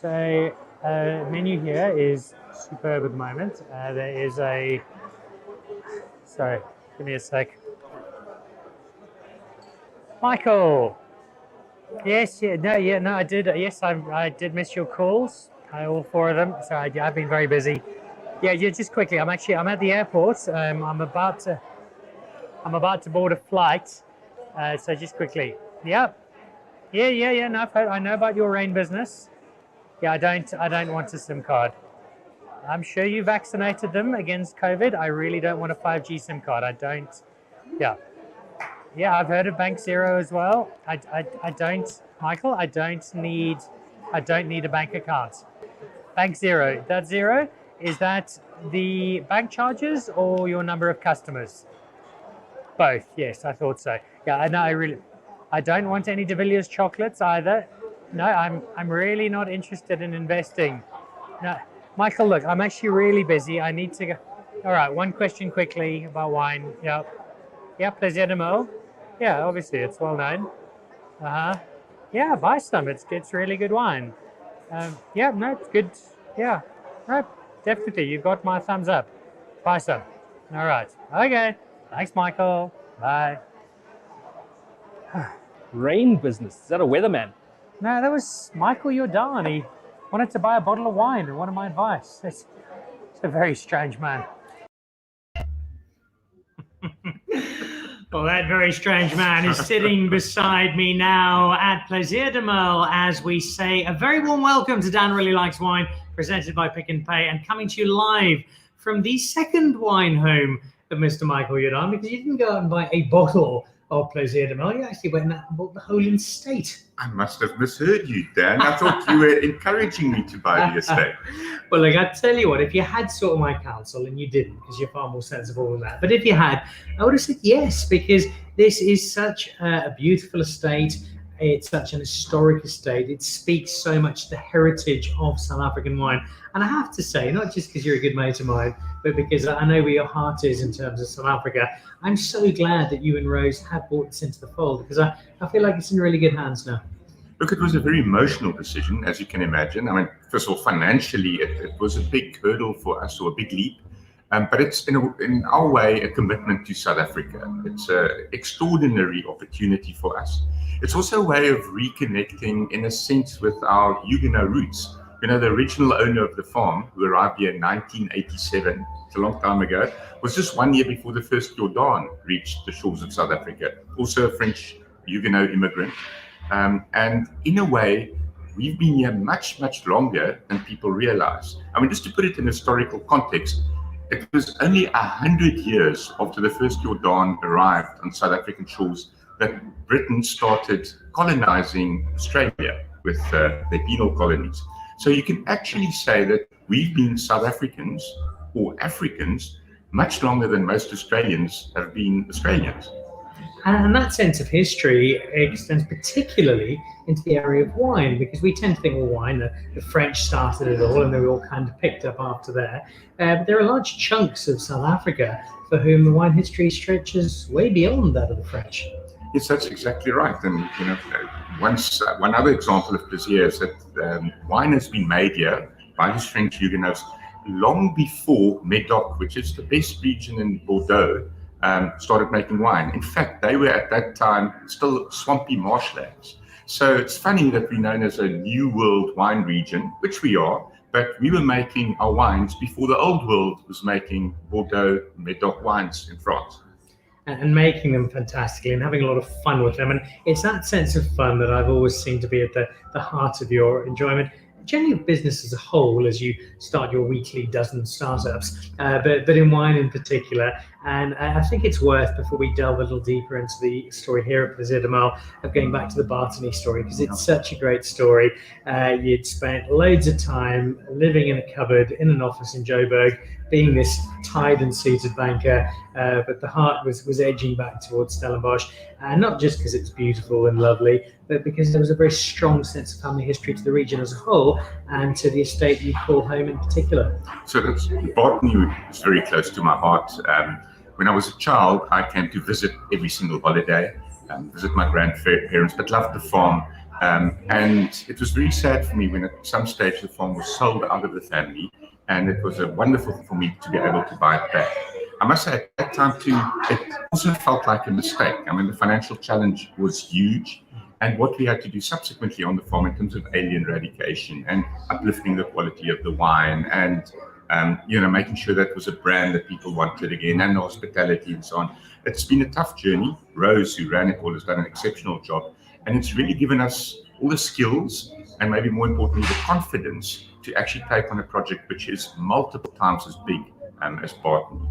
So menu here is superb at the moment. There is a, sorry, give me a sec. Michael. Yes, no, I did. Yes, I did miss your calls. All four of them. So I've been very busy. Yeah, just quickly. I'm at the airport. I'm about to board a flight. So just quickly. Yeah. No, I know about your rain business. Yeah, I don't want a SIM card. I'm sure you vaccinated them against COVID. I really don't want a 5G SIM card. I don't. Yeah. Yeah, I've heard of Bank Zero as well. I don't, Michael. I don't need a bank account. Bank Zero. That zero, is that the bank charges or your number of customers? Both. Yes, I thought so. Yeah, I know. I don't want any De Villiers chocolates either. No, I'm really not interested in investing. No, Michael. Look, I'm actually really busy. I need to go. All right. One question quickly about wine. Yeah. Plaisir de Merle. Yeah, obviously it's well known. Yeah, buy some. It's really good wine. Yeah, no, it's good. Yeah, no, definitely. You've got my thumbs up. Buy some. All right. Okay. Thanks, Michael. Bye. Rain business. Is that a weatherman? No, that was Michael Jordaan. He wanted to buy a bottle of wine and wanted my advice. It's a very strange man. Well, that very strange man is sitting beside me now at Plaisir de Merle as we say a very warm welcome to Dan Really Likes Wine, presented by Pick and Pay and coming to you live from the second wine home of Mr. Michael Jordaan, because you didn't go out and buy a bottle of Plaisir de Merle. You actually went out and bought the whole estate. I must have misheard you, Dan. I thought you were encouraging me to buy the estate. Well, look, I tell you what, if you had sought my counsel, and you didn't, because you're far more sensible than that, but if you had, I would have said yes, because this is such a beautiful estate. It's such an historic estate. It speaks so much to the heritage of South African wine. And I have to say, not just because you're a good mate of mine, but because I know where your heart is in terms of South Africa, I'm so glad that you and Rose have brought this into the fold, because I feel like it's in really good hands now. Look, it was a very emotional decision, as you can imagine. I mean, first of all, financially, it was a big hurdle for us, or a big leap. But it's, in our way, a commitment to South Africa. It's an extraordinary opportunity for us. It's also a way of reconnecting, in a sense, with our Huguenot roots. You know, the original owner of the farm, who arrived here in 1987, it's a long time ago, was just 1 year before the first Jordaan reached the shores of South Africa. Also a French Huguenot immigrant. And in a way, we've been here much, much longer than people realize. I mean, just to put it in historical context, it was only 100 years after the first Jordaan arrived on South African shores that Britain started colonizing Australia with their penal colonies. So you can actually say that we've been South Africans, or Africans, much longer than most Australians have been Australians. And that sense of history extends particularly into the area of wine, because we tend to think, well, wine, the French started it all, and they were all kind of picked up after there. But there are large chunks of South Africa for whom the wine history stretches way beyond that of the French. Yes, that's exactly right. And you know, one other example of Plaisir is that wine has been made here by the French Huguenots long before Medoc, which is the best region in Bordeaux, started making wine. In fact, they were at that time still swampy marshlands. So it's funny that we're known as a New World wine region, which we are, but we were making our wines before the Old World was making Bordeaux, Medoc wines in France. And making them fantastically and having a lot of fun with them. And it's that sense of fun that I've always seemed to be at the heart of your enjoyment. Generally of business as a whole, as you start your weekly dozen startups, but in wine in particular. And I think it's worth, before we delve a little deeper into the story here at Plaisir de Merle, of going back to the Bartony story, because it's such a great story. You'd spent loads of time living in a cupboard in an office in Joburg, being this tied and seated banker, but the heart was edging back towards Stellenbosch, and not just because it's beautiful and lovely, but because there was a very strong sense of family history to the region as a whole, and to the estate you call home in particular. So that's, Bartony is very close to my heart. When I was a child, I came to visit every single holiday, visit my grandparents, but loved the farm. And it was very sad for me when at some stage the farm was sold out of the family, and it was a wonderful thing for me to be able to buy it back. I must say at that time too, it also felt like a mistake. I mean, the financial challenge was huge, and what we had to do subsequently on the farm in terms of alien eradication and uplifting the quality of the wine and making sure that was a brand that people wanted again, and the hospitality and so on. It's been a tough journey. Rose, who ran it all, has done an exceptional job, and it's really given us all the skills and maybe more importantly the confidence to actually take on a project which is multiple times as big as Barton.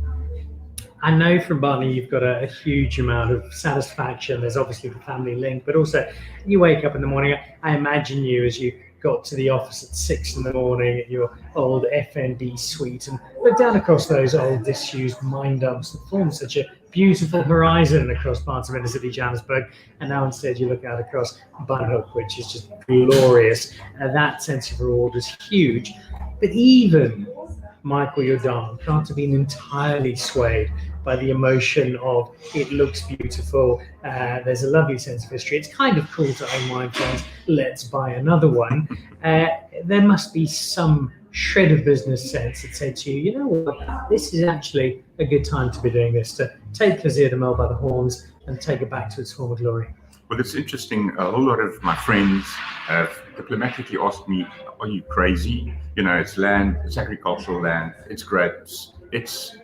I know from Barton you've got a huge amount of satisfaction. There's obviously the family link, but also you wake up in the morning. I imagine you as you got to the office at 6 in the morning at your old FNB suite and look down across those old disused mine dumps that form such a beautiful horizon across parts of inner city Johannesburg, and now instead you look out across Bunhook, which is just glorious. That sense of reward is huge. But even Michael Jordaan can't have been entirely swayed by the emotion of it looks beautiful, there's a lovely sense of history, it's kind of cool to own wine farms, let's buy another one. There must be some shred of business sense that said to you, you know what, this is actually a good time to be doing this, to take Plaisir de Merle by the horns and take it back to its former glory. Well, it's interesting. A whole lot of my friends have diplomatically asked me, are you crazy? You know, it's land, it's agricultural land, it's grapes, it's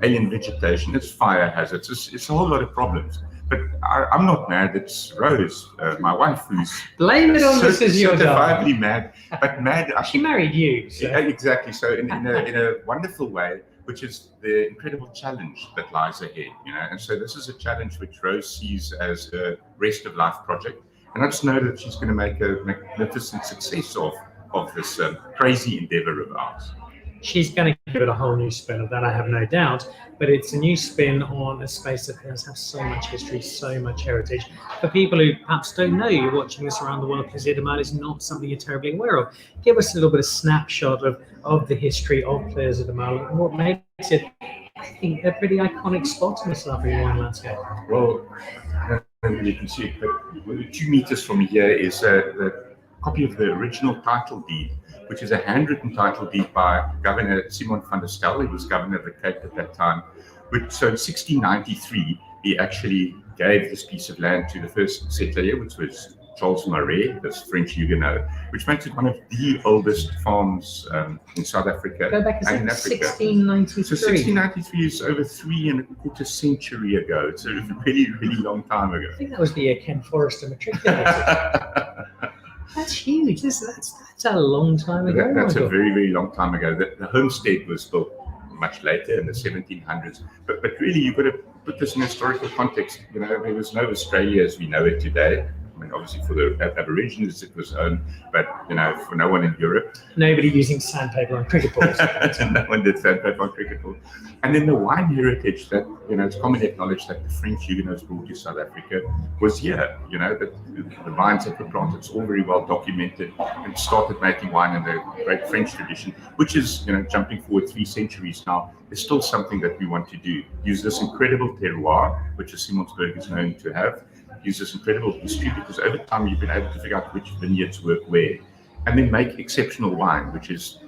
alien vegetation, it's fire hazards, it's a whole lot of problems. But I'm not mad. It's Rose, my wife, who's blame it on Mrs. certifiably mad, but mad. She married you, so. Yeah, exactly. So in a wonderful way, which is the incredible challenge that lies ahead. And so this is a challenge which Rose sees as a rest of life project, and I just know that she's going to make a magnificent success of this crazy endeavor of ours. She's going to give it a whole new spin, of that I have no doubt, but it's a new spin on a space that does have so much history, so much heritage. For people who perhaps don't know, you're watching this around the world, Plaisir de Merle is not something you're terribly aware of. Give us a little bit of snapshot of the history of Plaisir de Merle and what makes it, I think, a pretty iconic spot in the South African wine landscape. Well, I don't know if you can see it, but 2 meters from here is the copy of the original title deed, which is a handwritten title deed by Governor Simon van der Stel. He was governor of the Cape at that time. So in 1693, he actually gave this piece of land to the first settler here, which was Charles Marais, this French Huguenot, which makes it one of the oldest farms in South Africa and in Africa. 1693. So 1693 is over 3.25 centuries ago. It's a really, really long time ago. I think that was the year Ken Forrester matriculated. That's huge. That's a long time ago. That's a very, very long time ago. The homestead was built much later in the 1700s. But really, you've got to put this in historical context. There was no Australia as we know it today. I mean, obviously for the Aborigines it was owned, but for no one in Europe. Nobody using sandpaper on cricket balls. No one did sandpaper on cricket balls. And then the wine heritage that it's commonly acknowledged that the French Huguenots brought to South Africa was here. That the vines that were planted, it's all very well documented, and started making wine in the great French tradition, which is jumping forward 3 centuries now. Is still something that we want to do. Use this incredible terroir, which Simonsburg is known to have. Use this incredible history, because over time you've been able to figure out which vineyards work where, and then make exceptional wine, which is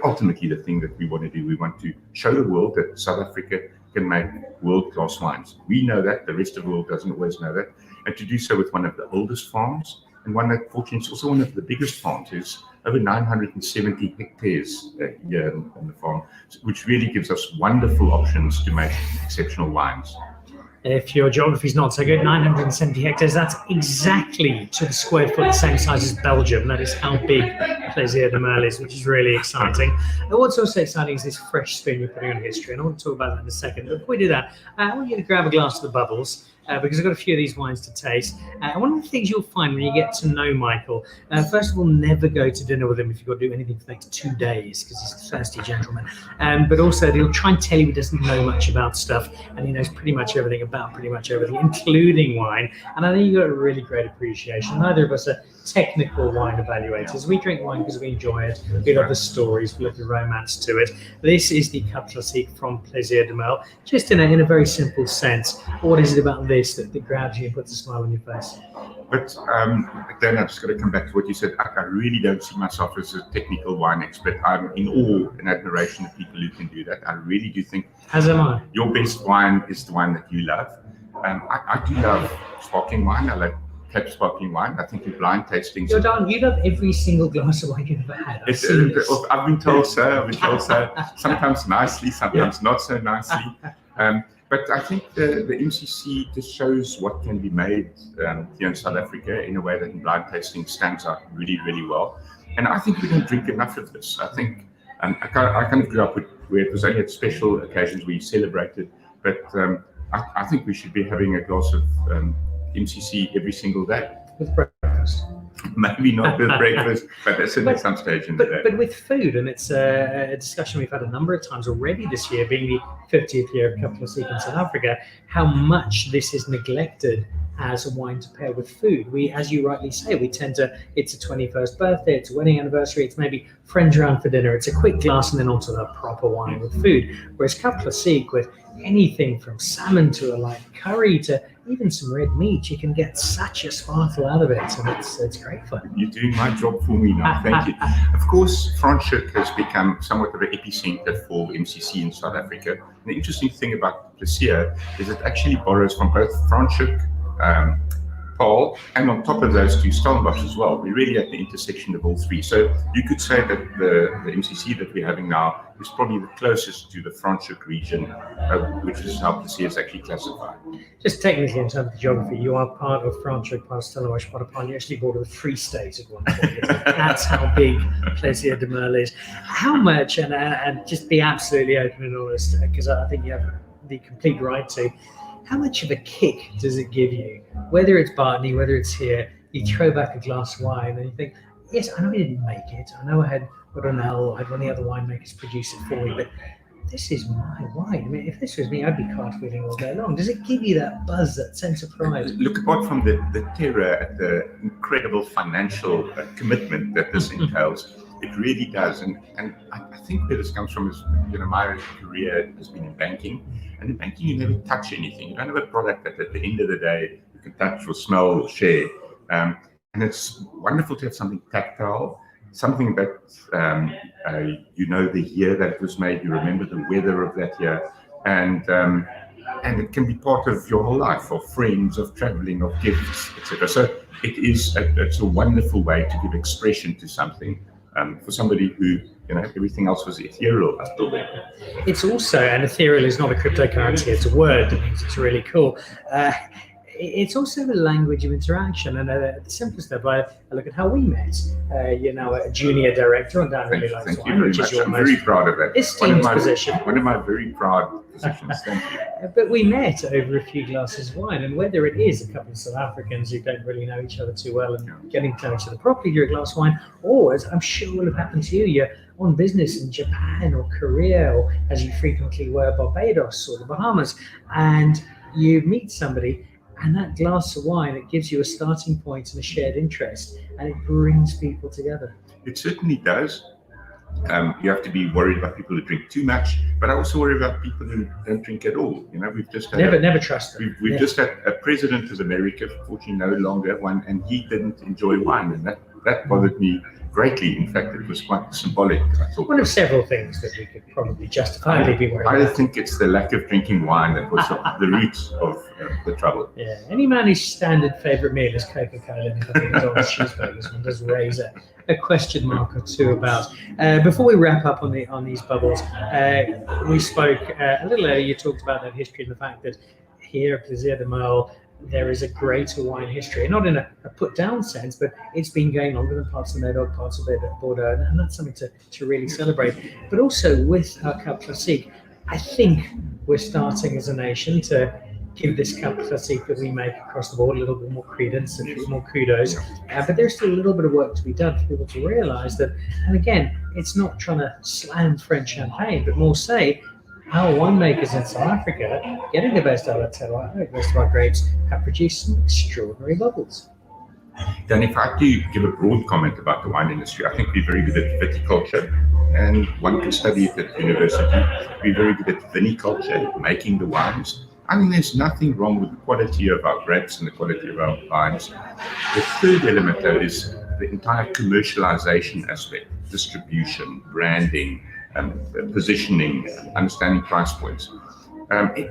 ultimately the thing that we want to do. We want to show the world that South Africa can make world-class wines. We know that, the rest of the world doesn't always know that, and to do so with one of the oldest farms, and one that fortunately is also one of the biggest farms. Is over 970 hectares here on the farm, which really gives us wonderful options to make exceptional wines. If your geography is not so good, 970 hectares, that's exactly to the square foot the same size as Belgium. That is how big Plaisir de Merle is, which is really exciting. And what's also exciting is this fresh spin you're putting on history, and I want to talk about that in a second. But before we do that, I want you to grab a glass of the bubbles, because I've got a few of these wines to taste. And one of the things you'll find when you get to know Michael, first of all, never go to dinner with him if you've got to do anything for the next 2 days, because he's a thirsty gentleman. But also, he'll try and tell you he doesn't know much about stuff, and he knows pretty much everything about pretty much everything, including wine. And I think you've got a really great appreciation. Neither of us are technical wine evaluators. We drink wine because we enjoy it. We love the stories. We love the romance to it. This is the Cup Classique from Plaisir de Merle. Just in a very simple sense, what is it about this that grabs you and puts a smile on your face? But then I've just got to come back to what you said. I really don't see myself as a technical wine expert. I'm in awe and admiration of people who can do that. I really do think, as am I, your best wine is the one that you love. I do love sparkling wine. I like Cape sparkling wine. I think in blind tastings. Jordaan, you love every single glass of wine you've ever had. I've been told so. Sometimes nicely, sometimes not so nicely. But I think the MCC just shows what can be made here in South Africa in a way that in blind tasting stands out really, really well. And I think we don't drink enough of this. I think I kind of grew up where it was only at special occasions we celebrated. But I think we should be having a glass of MCC every single day. With breakfast. Maybe not with breakfast, but that's at some stage in the day. But with food, and it's a discussion we've had a number of times already this year, being the 50th year of Cup Classique in South Africa, how much this is neglected as a wine to pair with food. We, as you rightly say, we tend to, it's a 21st birthday, it's a wedding anniversary, it's maybe friends around for dinner, it's a quick glass and then onto the proper wine with food. Whereas Cup Classique, with anything from salmon to a light curry to even some red meat, you can get such a sparkle out of it, and it's great fun. You're doing my job for me now, thank you. Of course, Franschhoek has become somewhat of an epicenter for MCC in South Africa. And the interesting thing about Plaisir is it actually borrows from both Franschhoek, Paul, and on top of those two, Stellenbosch as well. We're really at the intersection of all three. So you could say that the MCC that we're having now is probably the closest to the Franschhoek region, which is how Plaisir is actually classified. Just technically, in terms of the geography, you are part of Franschhoek, part of Stellenbosch, part of Paul. You actually border with Free State at one point. That's how big Plaisir de Merle is. How much, and just be absolutely open and honest, because I think you have the complete right to, how much of a kick does it give you? Whether it's Bartney, whether it's here, you throw back a glass of wine and you think, yes, I know I didn't make it. I know I had Rodonel, I had one of the other winemakers produce it for me, but this is my wine. I mean, if this was me, I'd be cartwheeling all day long. Does it give you that buzz, that sense of pride? Look, apart from the terror at the incredible financial commitment that this entails, it really does. And I think where this comes from is, my career has been in banking. And in banking, you never touch anything. You don't have a product that at the end of the day you can touch or smell or share. And it's wonderful to have something tactile, something that the year that it was made, you remember the weather of that year, and it can be part of your whole life, of friends, of traveling, of gifts, etc. So it's a wonderful way to give expression to something for somebody who, everything else was ethereal up till then. It's also, and ethereal is not a cryptocurrency, it's a word. It means it's really cool. It's also the language of interaction, and the simplest level, I look at how we met. A junior director on Dan Really Likes Wine, which is your I'm very proud of that. Esteemed position. One of my very proud positions. Thank you. But we met over a few glasses of wine, and whether it is a couple of South Africans who don't really know each other too well and getting to know each other properly through a glass of wine, or as I'm sure will have happened to you, you're on business in Japan or Korea, or as you frequently were, Barbados or the Bahamas, and you meet somebody. And that glass of wine, it gives you a starting point and a shared interest, and it brings people together. It certainly does. You have to be worried about people who drink too much, but I also worry about people who don't drink at all. We've just had never trust them. We've just had a president of America, fortunately no longer one, and he didn't enjoy wine, and that bothered me greatly. In fact, it was quite symbolic, I thought. One of several things that we could probably justifiably be worried about. I think it's the lack of drinking wine that was the root of the trouble. Yeah, any man whose standard favourite meal is Coca-Cola and McDonald's cheeseburgers, one does raise a question mark or two about. Before we wrap up on these bubbles, we spoke a little earlier. You talked about that history and the fact that here at Plaisir de Merle, there is a greater wine history, not in a put-down sense, but it's been going longer than parts of Medoc, parts of Bordeaux, and that's something to really celebrate. But also with our Cup Classique, I think we're starting as a nation to give this Cup Classique that we make across the board a little bit more credence and a bit more kudos. But there's still a little bit of work to be done for people to realise that, and again, it's not trying to slam French champagne, but more say, our winemakers in South Africa, getting the best out of terroir, the best of our grapes, have produced some extraordinary bubbles. Then if I had to give a broad comment about the wine industry, I think we're very good at viticulture, and one can study it at university. We're very good at viniculture, making the wines. I mean, there's nothing wrong with the quality of our grapes and the quality of our wines. The third element, though, is the entire commercialization aspect, distribution, branding, positioning, understanding price points.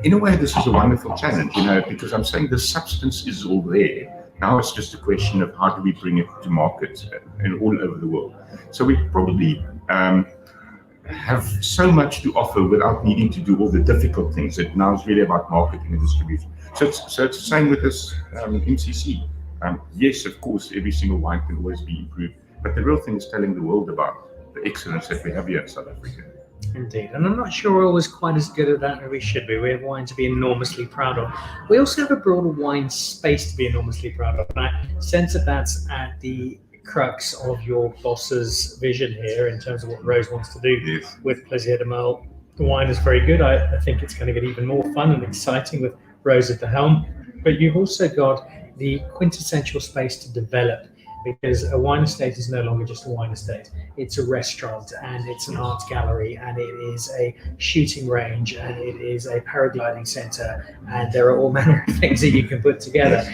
In a way, this is a wonderful challenge, because I'm saying the substance is all there. Now it's just a question of how do we bring it to market and all over the world. So we probably have so much to offer without needing to do all the difficult things. It now is really about marketing and distribution. So it's the same with this MCC. Yes, of course, every single wine can always be improved, but the real thing is telling the world about the excellence that we have here in South Africa. Indeed, and I'm not sure we're always quite as good at that as we should be. We have wine to be enormously proud of. We also have a broader wine space to be enormously proud of, and I sense that that's at the crux of your boss's vision here in terms of what Rose wants to do with Plaisir de Merle. The wine is very good. I think it's going to get even more fun and exciting with Rose at the helm, but you've also got the quintessential space to develop, because a wine estate is no longer just a wine estate. It's a restaurant, and it's an art gallery, and it is a shooting range, and it is a paragliding center, and there are all manner of things that you can put together.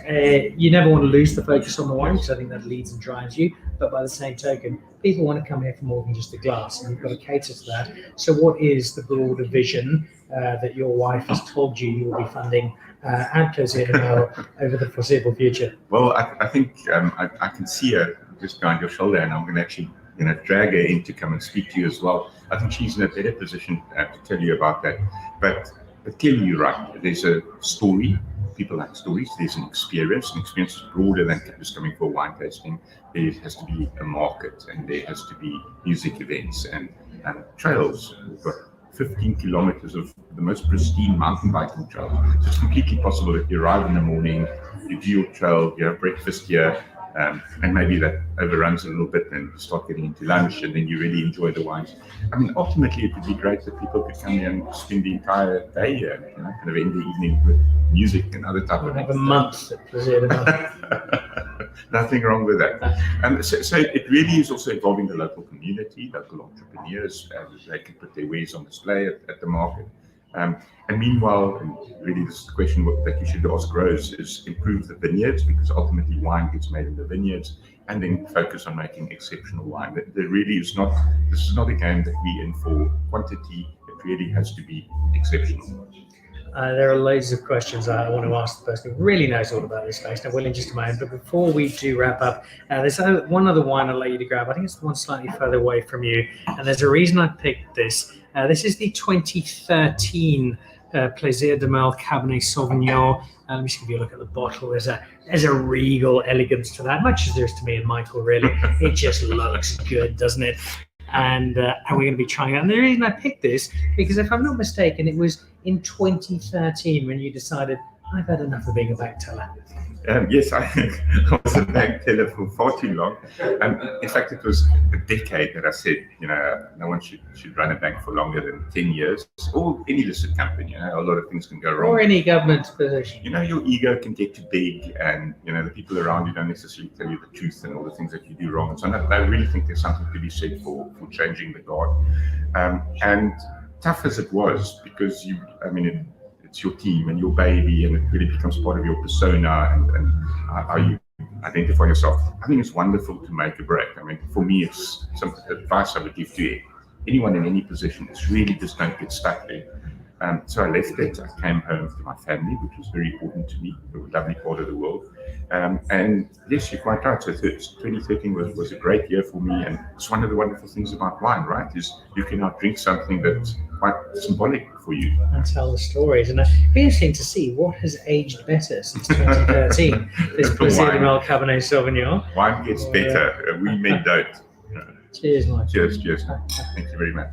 You never want to lose the focus on the wine, because I think that leads and drives you. But by the same token, people want to come here for more than just a glass, and you've got to cater to that. So what is the broader vision that your wife has told you will be funding at Plaisir de Merle over the foreseeable future? Well, I think I can see her just behind your shoulder, and I'm going to actually drag her in to come and speak to you as well. I think she's in a better position to tell you about that. But clearly you're right. There's a story. People like stories. There's an experience. An experience is broader than just coming for wine tasting. There has to be a market, and there has to be music events and trails. We've got 15 kilometers of the most pristine mountain biking trail. So it's completely possible that you arrive in the morning, you do your trail, you have breakfast here, and maybe that overruns a little bit, and you start getting into lunch, and then you really enjoy the wines. I mean, ultimately, it would be great that people could come here and spend the entire day here, kind of end the evening with music and other type of things. Have a month at Plaisir de Merle. Nothing wrong with that. So it really is also involving the local community, local entrepreneurs. They can put their wares on display at the market. And meanwhile, and really this question that you should ask Rose is improve the vineyards, because ultimately wine gets made in the vineyards, and then focus on making exceptional wine. There really is not, this is not a game that we're in for quantity. It really has to be exceptional. There are loads of questions I want to ask the person who really knows all about this space. Now, we'll in just a moment, but before we do wrap up, there's one other wine I'll let you to grab. I think it's the one slightly further away from you, and there's a reason I picked this. This is the 2013 Plaisir de Merle Cabernet Sauvignon. Let me just give you a look at the bottle. There's a regal elegance to that, much as there is to me and Michael, really. It just looks good, doesn't it? And we're going to be trying it. And the reason I picked this, because if I'm not mistaken, it was in 2013 when you decided, I've had enough of being a bank teller. Yes, I was a bank teller for far too long. In fact, it was a decade that I said, no one should run a bank for longer than 10 years, or any listed company. A lot of things can go wrong. Or any government position. Your ego can get too big, and the people around you don't necessarily tell you the truth and all the things that you do wrong. And so I really think there's something to be said for changing the guard. And tough as it was, because it's your team and your baby, and it really becomes part of your persona and how you identify yourself. I think it's wonderful to make a break. I mean, for me, it's some advice I would give to anyone in any position. It's really just don't get stuck there. So I left it. I came home to my family, which was very important to me, a lovely part of the world. And yes, you're quite right. So 2013 was a great year for me. And it's one of the wonderful things about wine, right? Is you can now drink something that's quite symbolic for you. And tell the stories. And it'd be interesting to see what has aged better since 2013. This Plaisir de Merle Cabernet Sauvignon. Wine gets better. We men don't. Cheers, Mike. Cheers. Thank you very much.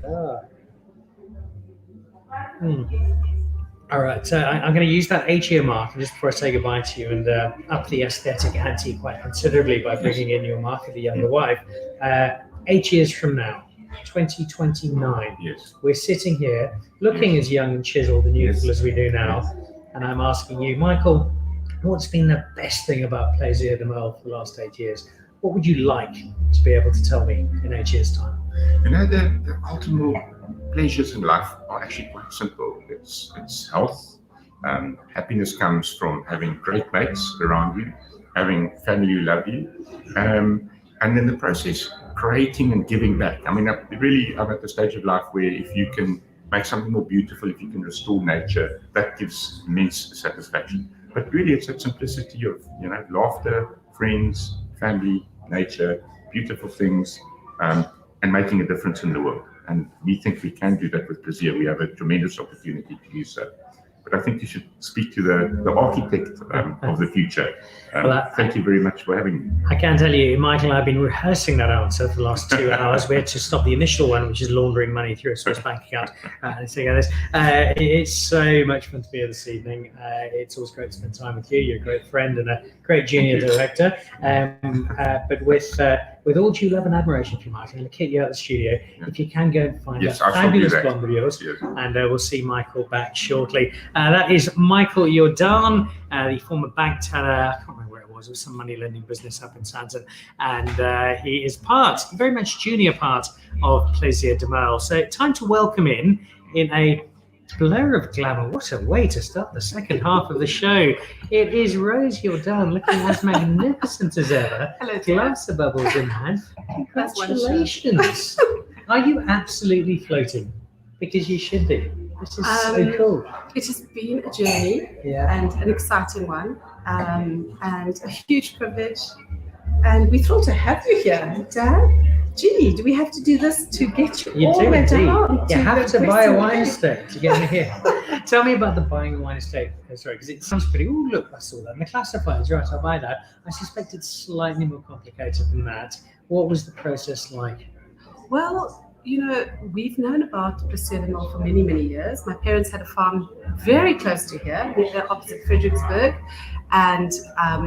All right, so I'm going to use that 8-year mark just before I say goodbye to you, and up the aesthetic ante quite considerably by bringing in your mark of the younger wife. 8 years from now, 2029, yes, we're sitting here looking as young and chiseled and youthful as we do now, and I'm asking you, Michael, What's been the best thing about Plaisir de Merle for the last 8 years? What would you like to be able to tell me in 8 years' time? The ultimate pleasures in life are actually quite simple. It's health. Happiness comes from having great mates around you, having family who love you, and in the process, creating and giving back. I mean, I'm at the stage of life where if you can make something more beautiful, if you can restore nature, that gives immense satisfaction. But really, it's that simplicity of laughter, friends, family, nature, beautiful things, and making a difference in the world. And we think we can do that with Plaisir. We have a tremendous opportunity to do so. But I think you should speak to the architect of the future. Thank you very much for having me. I can tell you, Michael, I've been rehearsing that answer for the last 2 hours. We had to stop the initial one, which is laundering money through a Swiss bank account. It's so much fun to be here this evening. It's always great to spend time with you. You're a great friend and a great junior director. But with all due love and admiration for you, Michael, I'm going to kick you out of the studio. If you can go and find that fabulous blonde of yours, and we'll see Michael back shortly. That is Michael Jordaan, the former bank teller. I can't remember where it was some money lending business up in Santon, and he is very much junior part of Plaisir de Merle. So time to welcome in a blur of glamour. What a way to start the second half of the show. It is Rose Jordaan, looking as magnificent as ever. Hello, glass of bubbles in hand. Congratulations. Are you absolutely floating? Because you should be. This is so cool. It has been a journey and an exciting one, and a huge privilege. And we're thrilled to have you here, Dan. Gee, do we have to do this to get you all the way down? You have to buy a wine estate to get me here. Tell me about the buying a wine estate. Sorry, because it sounds pretty. Oh, look, I saw that. And the classifieds, right? I'll buy that. I suspect it's slightly more complicated than that. What was the process like? Well, we've known about Plaisir de Merle for many, many years. My parents had a farm very close to here, opposite Fredericksburg, and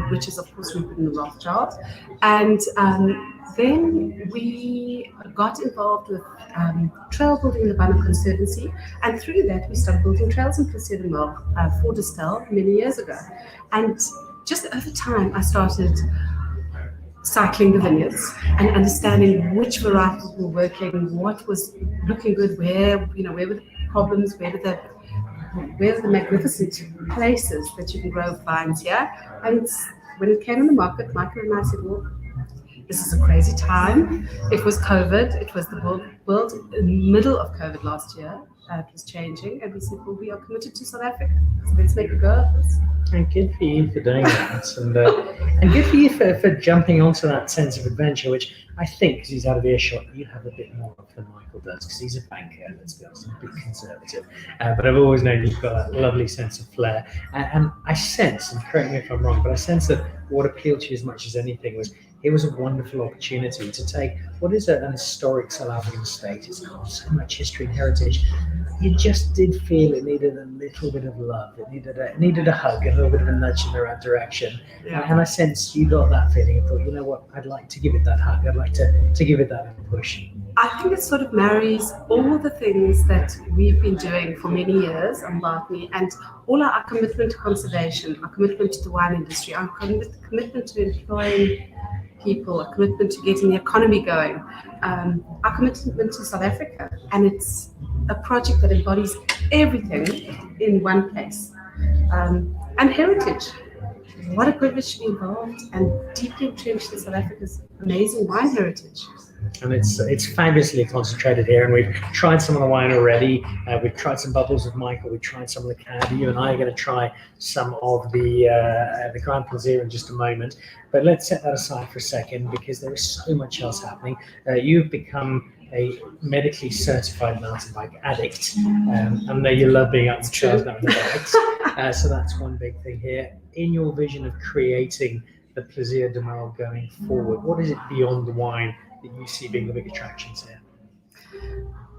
which is, of course, Rupert and the Rothschilds. And then we got involved with trail building in the Banner Conservancy, and through that we started building trails in Plaisir de Merle for Distel many years ago. And just over time, I started cycling the vineyards and understanding which varietals were working, what was looking good, where were the problems, where are the magnificent places that you can grow vines here. And when it came on the market, Michael and I said, well, this is a crazy time. It was COVID. It was the world in the middle of COVID last year. It was changing, and we said, well, we are committed to South Africa, so let's make a go of this. And good for you for doing that, and good for you for jumping onto that sense of adventure, which I think, because he's out of earshot, you have a bit more of than Michael does, because he's a banker, let's be honest, a bit conservative. But I've always known you've got that lovely sense of flair. And I sense, and correct me if I'm wrong, but I sense that what appealed to you as much as anything was it was a wonderful opportunity to take what is an historic South African estate. It's got so much history and heritage. You just did feel it needed a little bit of love. It needed a hug, a little bit of a nudge in the right direction. And I sensed you got that feeling and thought, you know what, I'd like to give it that hug. I'd like to give it that push. I think it sort of marries all the things that we've been doing for many years on Bartley, and all our commitment to conservation, our commitment to the wine industry, our commitment to employing people, a commitment to getting the economy going, our commitment to South Africa. And it's a project that embodies everything in one place. And heritage. What a privilege to be involved and deeply entrenched in South Africa's amazing wine heritage. And it's fabulously concentrated here, and we've tried some of the wine already. We've tried some bubbles with Michael. We've tried some of the Canada. You and I are going to try some of the Grand Plaisir in just a moment. But let's set that aside for a second, because there is so much else happening. You've become a medically certified mountain bike addict. I know you love being out in the trails now in the bikes. So that's one big thing here. In your vision of creating the Plaisir de Merle going forward, what is it beyond the wine that you see being the big attractions here?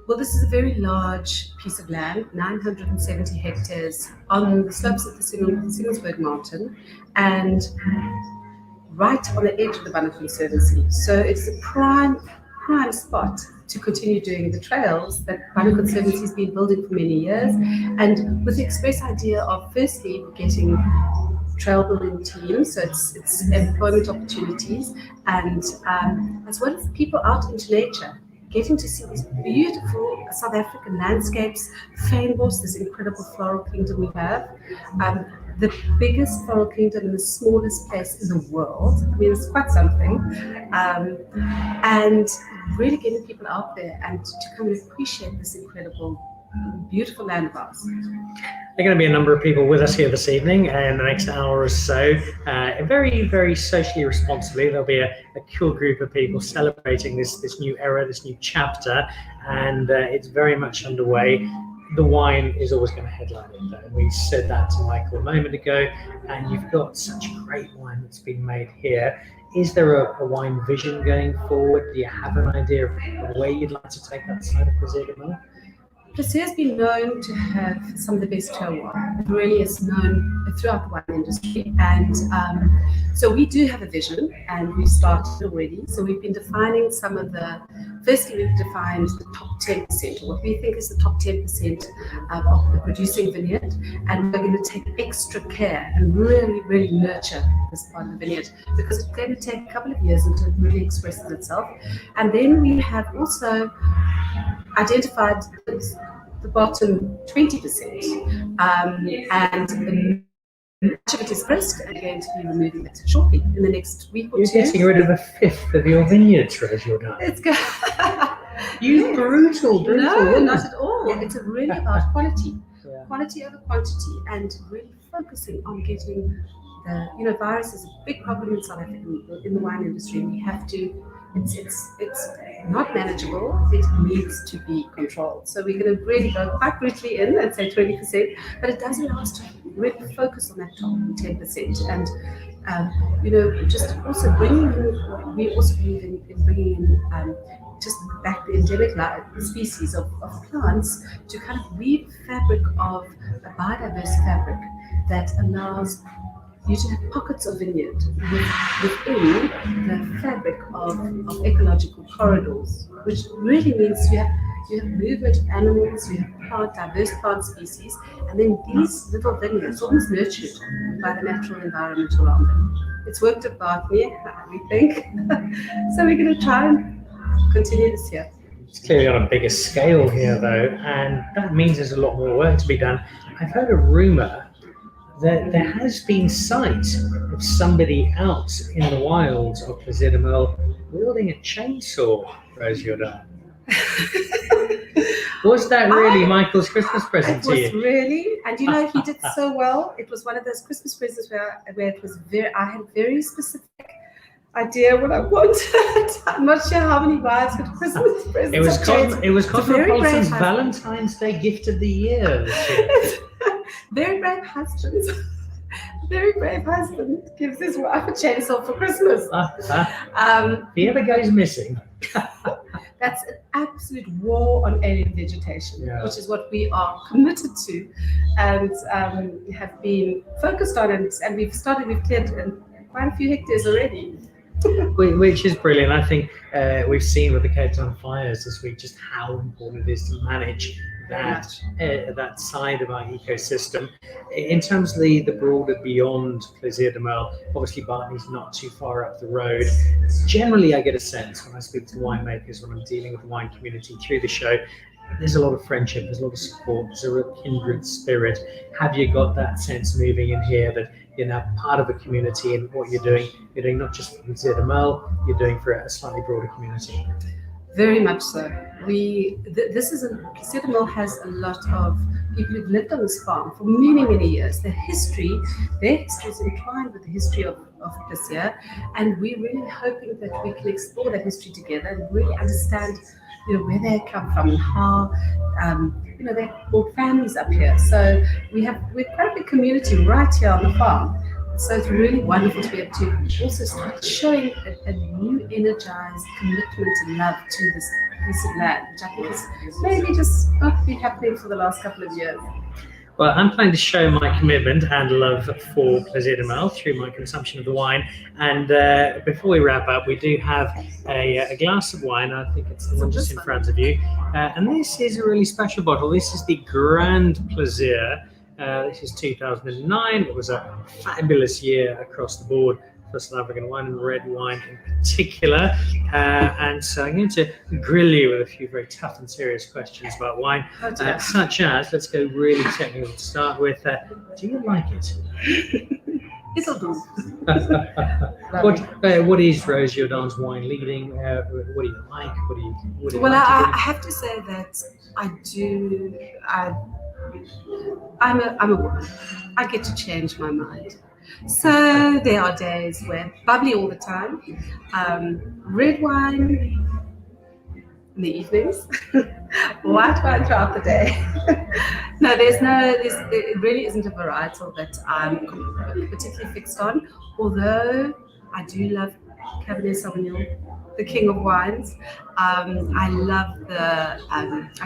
Well, this is a very large piece of land, 970 hectares on the slopes of the Singelsberg Mountain, and right on the edge of the Banner Conservancy. So it's a prime spot to continue doing the trails that Banner Conservancy has been building for many years, and with the express idea of firstly getting trail building teams, so it's employment opportunities, and as well as people out into nature, getting to see these beautiful South African landscapes, fynbos, this incredible floral kingdom we have, the biggest floral kingdom in the smallest place in the world. I mean, it's quite something, and really getting people out there and to come and appreciate this incredible, beautiful land of ours. There are going to be a number of people with us here this evening in the next hour or so. Very, very socially responsibly. There'll be a cool group of people celebrating this new era, this new chapter, and it's very much underway. The wine is always going to headline it, though. We said that to Michael a moment ago, and you've got such great wine that's been made here. Is there a wine vision going forward? Do you have an idea of where you'd like to take that side of Plaisir de Merle? Plaisir has been known to have some of the best terroir. It really is known throughout the wine industry, and so we do have a vision, and we've started already. So we've been defining some of the. Firstly, we've defined the top 10%, or what we think is the top 10% of the producing vineyard, and we're going to take extra care and really, really nurture this part of the vineyard, because it's going to take a couple of years until it really expresses itself. And then we have also identified the bottom 20%, and much of it is pressed, and going to be removing it shortly in the next week or two. You're getting rid of a fifth of your vineyards, Rose Jordaan. It's good. You brutal. No, not at all. It's really about quality, quality over quantity, and really focusing on getting the, virus is a big problem in South Africa in the wine industry, and we have to. It's not manageable. It needs to be controlled. So we're going to really go quite brutally in and say 20%, but it does allow us to really focus on that top 10%. And just also bringing in. We also believe in bringing in just back the endemic species of plants to kind of weave fabric of a biodiverse fabric that allows you to have pockets of vineyard within the fabric of ecological corridors, which really means you have movement of animals, you have diverse plant species, and then these little vineyards almost nurtured by the natural environment around them. It's worked at Bartley, we think. So we're going to try and continue this year. It's clearly on a bigger scale here, though, and that means there's a lot more work to be done. I've heard a rumour that there has been sight of somebody out in the wilds of Plaisir de Merle wielding a chainsaw, Rose Jordaan. Was that really Michael's Christmas present to you? It was really, and he did so well. It was one of those Christmas presents where it was I had a very specific idea what I wanted. I'm not sure how many wives got Christmas presents. It was Cosmopolitan's Valentine's Day gift of the year. Very brave husband. Very brave husband gives his wife a chainsaw for Christmas. If he ever goes missing. That's an absolute war on alien vegetation, which is what we are committed to and have been focused on. And we've cleared quite a few hectares already. Which is brilliant. I think we've seen with the Cape Town fires this week just how important it is to manage that side of our ecosystem. In terms of the broader beyond Plaisir de Merle, obviously Bartley's not too far up the road. Generally, I get a sense when I speak to winemakers, when I'm dealing with the wine community through the show, there's a lot of friendship, there's a lot of support, there's a real kindred spirit. Have you got that sense moving in here that you're now part of a community, and what you're doing not just for Plaisir de Merle, you're doing for a slightly broader community? Very much so. Plaisir de Merle has a lot of people who've lived on this farm for many, many years. Their history is entwined with the history of Plaisir, and we're really hoping that we can explore that history together and really understand, where they come from and how, they brought families up here. So we're quite a big community right here on the farm. So it's really wonderful to be able to also start showing a new energized commitment and love to this piece of land, which I think is maybe just not been happening for the last couple of years. Well, I'm planning to show my commitment and love for Plaisir de Merle through my consumption of the wine. And before we wrap up, we do have a glass of wine. I think it's the one just in front of you. And this is a really special bottle. This is the Grand Plaisir This is 2009. It was a fabulous year across the board for South African wine and red wine in particular. And so I'm going to grill you with a few very tough and serious questions about wine, such as, let's go really technical to start with. Do you like it? It'll do. What is Rose Jordaan's wine leading? What do you like? What do you Well, like to I drink? have to say that I'm a woman. I get to change my mind. So there are days where bubbly all the time, red wine in the evenings, white wine throughout the day. No, it really isn't a varietal that I'm particularly fixed on, although I do love Cabernet Sauvignon, the king of wines. I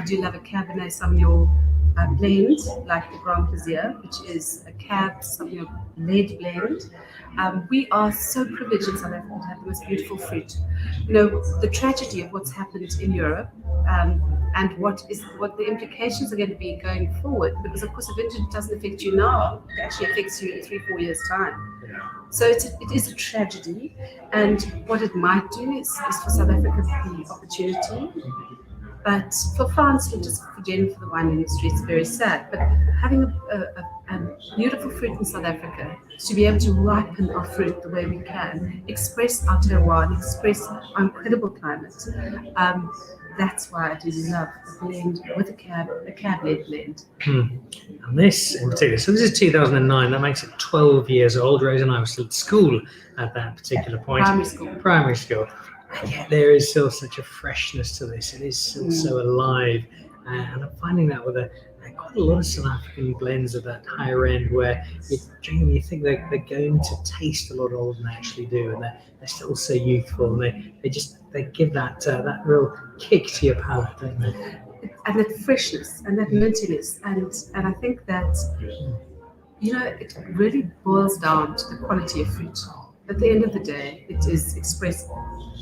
do love a Cabernet Sauvignon blend, like the Grand Plaisir, which is a Cab Sauvignon led blend. We are so privileged in South Africa to have the most beautiful fruit. You know, the tragedy of what's happened in Europe, and what the implications are going to be going forward, because of course the vintage doesn't affect you now, it actually affects you in 3-4 years' time. So it is a tragedy, and what it might do is for South Africa the opportunity. But for France, and just for generally for the wine industry, it's very sad. But having a beautiful fruit in South Africa, to be able to ripen our fruit the way we can, express our terroir, express our incredible climate, that's why I do love a blend with a cab-led blend. And this in particular, so this is 2009, that makes it 12 years old. Rose and I were still at school at that particular point. Primary school. And yet there is still such a freshness to this. It is still so alive. And I'm finding that with quite a lot of South African blends at that higher end, where you think they're going to taste a lot older than they actually do, and they're still so youthful, and they give that real kick to your palate, don't they? And that freshness and that mintiness, and I think that, you know, it really boils down to the quality of fruit. At the end of the day, it is expressed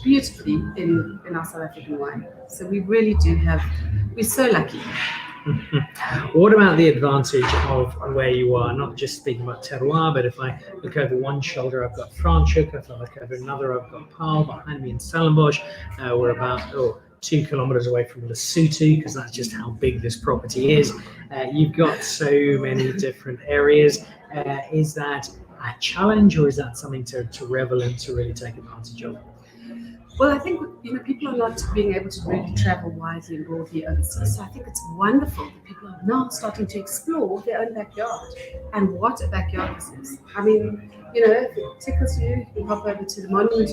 beautifully in our South African wine. So we really we're so lucky. What about the advantage of where you are? Not just speaking about terroir, but if I look over one shoulder, I've got Franschhoek. If I look over another, I've got Paarl. Behind me in Stellenbosch, we're about 2 kilometers away from Lesotho, because that's just how big this property is. You've got so many different areas. Is that a challenge, or is that something to revel in, to really take advantage of? Well, I think, you know, people are not being able to really travel widely and broadly overseas. So I think it's wonderful that people are now starting to explore their own backyard, and what a backyard this is. I mean, you know, if it tickles you, you can hop over to the monument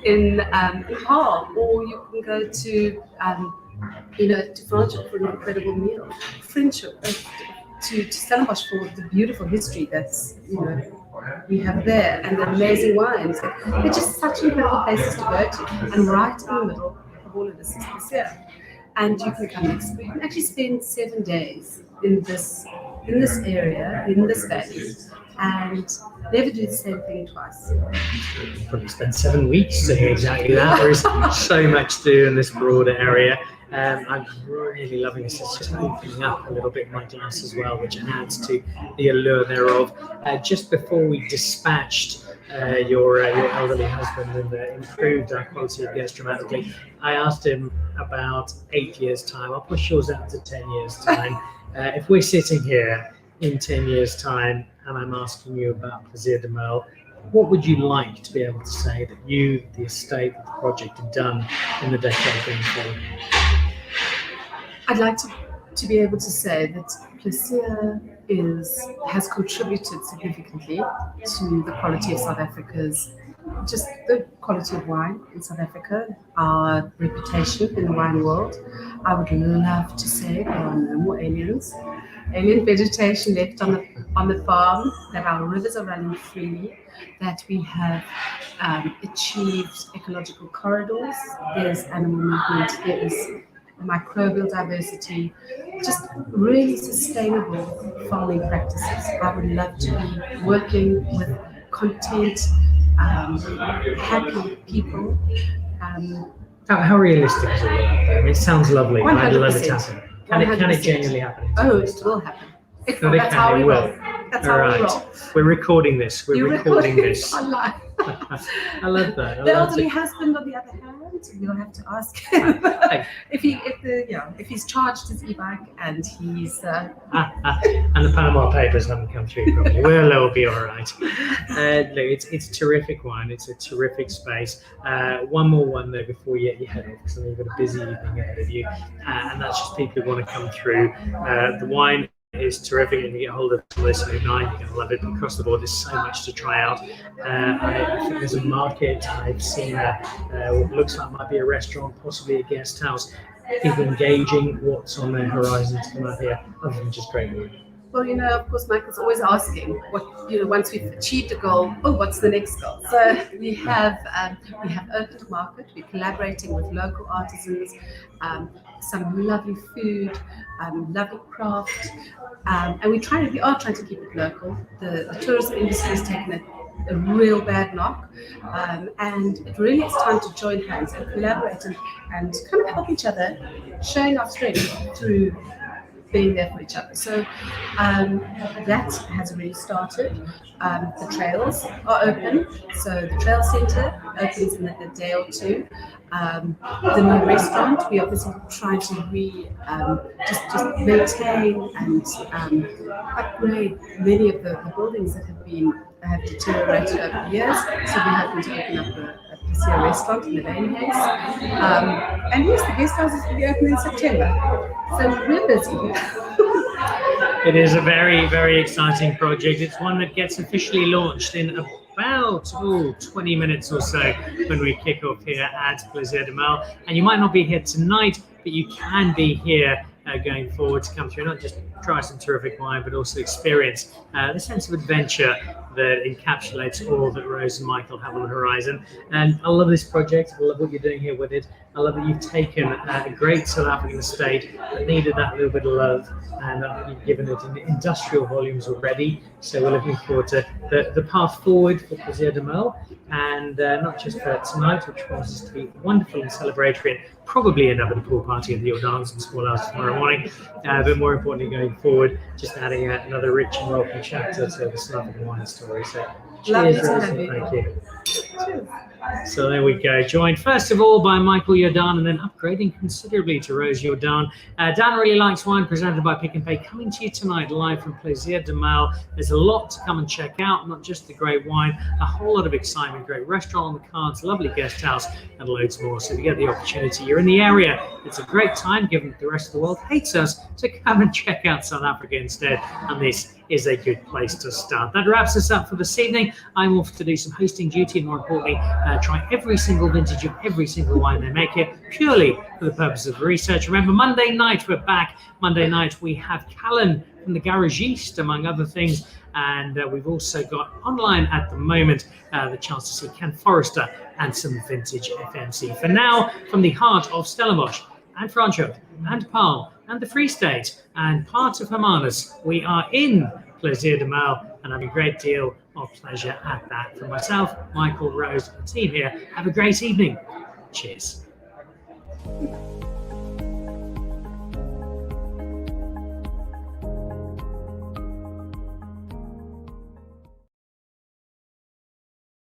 in Paarl, or you can go to Franschhoek for an incredible meal. Franschhoek, to Stellenbosch for the beautiful history that's, you know, we have there, and the amazing wines. They're just such incredible places to go to. And right in the middle of all of this is Plaisir. And you can come and you can actually spend 7 days in this area, in this valley, and never do the same thing twice. Probably spend 7 weeks doing exactly that. There is so much to do in this broader area. I'm really loving this. It's just opening up a little bit in my glass as well, which adds to the allure thereof. Just before we dispatched your elderly husband and improved our quality of guest dramatically, I asked him about 8 years' time. I'll push yours out to 10 years' time. If we're sitting here in 10 years' time and I'm asking you about Plaisir de Merle, what would you like to be able to say that you, the estate, the project have done in the decade going forward? I'd like to be able to say that Plaisir has contributed significantly to the quality of South Africa's, just the quality of wine in South Africa, our reputation in the wine world. I would love to say there are no more alien vegetation left on the farm, that our rivers are running freely, that we have achieved ecological corridors, there's animal movement, there is microbial diversity, just really sustainable farming practices. I would love to be working with content, happy people. How realistic is all that? I mean, it sounds lovely, and I'd love it to 100%. happen. Can it genuinely happen? Oh, it will happen. If No, not, they that's can, how they we will. roll. That's All how we right. roll. We're recording this. We're You're recording this. online. I love that. I The love elderly it. husband, on the other hand, you'll have to ask him if he's charged his e-bike and he's And the Panama Papers haven't come through properly. Well, it'll be all right. Look, it's terrific wine. It's a terrific space. One more one though before you head off, because I know you've got a busy evening ahead of you, and that's just people who want to come through. The wine is terrific, and you get hold of this at 9, you're going to love it. Across the board, there's so much to try out. I think there's a market. I've seen what looks like might be a restaurant, possibly a guest house. People engaging what's on their horizon to come out here, other than just great wine. well, of course, Michael's always asking once we've achieved a goal, what's the next goal? So we have opened a market. We're collaborating with local artisans, some lovely food, lovely craft, and we are trying to keep it local. The tourism industry has taken a real bad knock, and it really is time to join hands and collaborate and kind of help each other, showing our strength through being there for each other. So that has already started. The trails are open, so the trail centre opens in a day or two. The new restaurant, we obviously trying to just maintain and upgrade many of the buildings that have deteriorated over the years. So we're hoping to open up a Plaisir restaurant in the Lane House. And yes, the guest houses will be open in September. So we're busy. It is a very, very exciting project. It's one that gets officially launched in about 20 minutes or so when we kick off here at Plaisir de Merle. And you might not be here tonight, but you can be here going forward to come through, not just try some terrific wine, but also experience the sense of adventure that encapsulates all that Rose and Michael have on the horizon. And I love this project. I love what you're doing here with it. I love that you've taken a great South African estate that needed that little bit of love, and you've given it in industrial volumes already. So we're looking forward to the path forward for Plaisir de Merle, and not just for tonight, which promises to be wonderful and celebratory, and probably end up at a pool party at the Jordaans in small hours tomorrow morning. But more importantly, going forward, just adding another rich and welcome chapter to the South African wine story. So cheers, Rose, and thank you. Cheers. So there we go. Joined first of all by Michael Jordaan, and then upgrading considerably to Rose Jordaan. Dan Really Likes Wine, presented by Pick n Pay, coming to you tonight live from Plaisir de Merle. There's a lot to come and check out, not just the great wine, a whole lot of excitement, great restaurant on the cards, lovely guest house, and loads more. So if you get the opportunity, you're in the area, it's a great time, given that the rest of the world hates us, to come and check out South Africa instead. And this is a good place to start. That wraps us up for this evening. I'm off to do some hosting duty, and more importantly, try every single vintage of every single wine they make here, purely for the purpose of research. Remember, Monday night we're back. Monday night we have Callan from the Garagiste, among other things, and we've also got online at the moment the chance to see Ken Forrester and some vintage FMC. For now, from the heart of Stellenbosch and Franschhoek and Paarl and the Free State and part of Hermanus, we are in Plaisir de Merle, and have a great deal of pleasure at that. From myself, Michael, Rose, and the team here, have a great evening. Cheers.